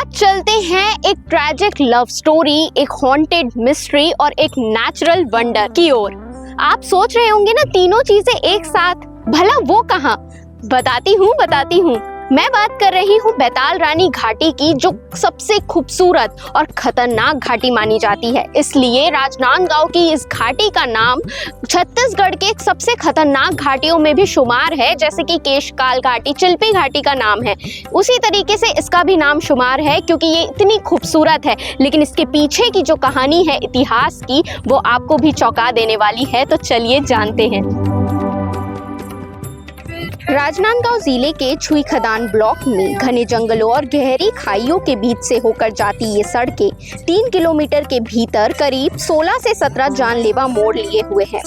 चलते हैं एक ट्रैजिक लव स्टोरी, एक हॉन्टेड मिस्ट्री और एक नेचुरल वंडर की ओर। आप सोच रहे होंगे ना तीनों चीजें एक साथ, भला वो कहाँ? बताती हूँ। मैं बात कर रही हूँ बैताल रानी घाटी की, जो सबसे खूबसूरत और खतरनाक घाटी मानी जाती है। इसलिए राजनांदगांव की इस घाटी का नाम छत्तीसगढ़ के सबसे खतरनाक घाटियों में भी शुमार है। जैसे कि केशकाल घाटी, चिल्पी घाटी का नाम है, उसी तरीके से इसका भी नाम शुमार है, क्योंकि ये इतनी खूबसूरत है। लेकिन इसके पीछे की जो कहानी है इतिहास की, वो आपको भी चौंका देने वाली है। तो चलिए जानते हैं। राजनांदगांव जिले के छुई खदान ब्लॉक में घने जंगलों और गहरी खाइयों के बीच से होकर जाती ये सड़कें 3 किलोमीटर के भीतर करीब 16 से 17 जानलेवा मोड़ लिए हुए हैं।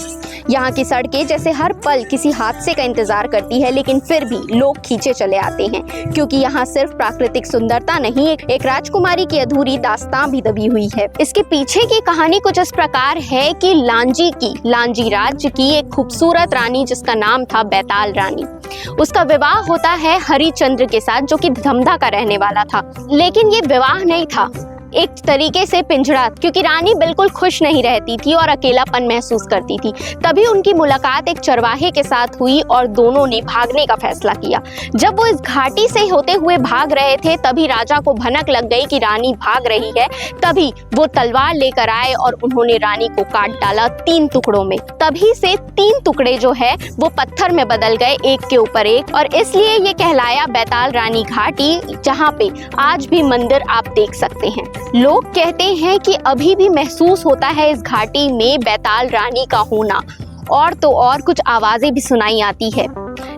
यहाँ की सड़कें जैसे हर पल किसी हादसे का इंतजार करती है, लेकिन फिर भी लोग खींचे चले आते हैं, क्योंकि यहाँ सिर्फ प्राकृतिक सुंदरता नहीं, एक राजकुमारी की अधूरी दास्तां भी दबी हुई है। इसके पीछे की कहानी कुछ इस प्रकार है कि लांजी राज्य की एक खूबसूरत रानी, जिसका नाम था बैताल रानी, उसका विवाह होता है हरिचंद्र के साथ, जो कि धमधा का रहने वाला था। लेकिन ये विवाह नहीं था, एक तरीके से पिंजड़ा, क्योंकि रानी बिल्कुल खुश नहीं रहती थी और अकेलापन महसूस करती थी। तभी उनकी मुलाकात एक चरवाहे के साथ हुई और दोनों ने भागने का फैसला किया। जब वो इस घाटी से होते हुए भाग रहे थे, तभी राजा को भनक लग गई कि रानी भाग रही है। तभी वो तलवार लेकर आए और उन्होंने रानी को काट डाला 3 टुकड़ों में। तभी से 3 टुकड़े जो है वो पत्थर में बदल गए, एक के ऊपर एक, और इसलिए ये कहलाया बैताल रानी घाटी, जहाँ पे आज भी मंदिर आप देख सकते हैं। लोग कहते हैं कि अभी भी महसूस होता है इस घाटी में बैताल रानी का होना, और तो और कुछ आवाजें भी सुनाई आती है।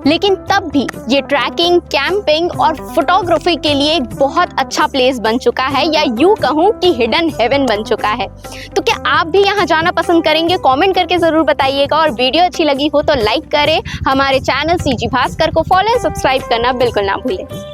लेकिन तब भी ये ट्रैकिंग, कैंपिंग और फोटोग्राफी के लिए एक बहुत अच्छा प्लेस बन चुका है, या यूं कहूं कि हिडन हेवन बन चुका है। तो क्या आप भी यहाँ जाना पसंद करेंगे? कमेंट करके जरूर बताइएगा। और वीडियो अच्छी लगी हो तो लाइक करें। हमारे चैनल सीजी भास्कर को फॉलो और सब्सक्राइब करना बिल्कुल ना भूलें।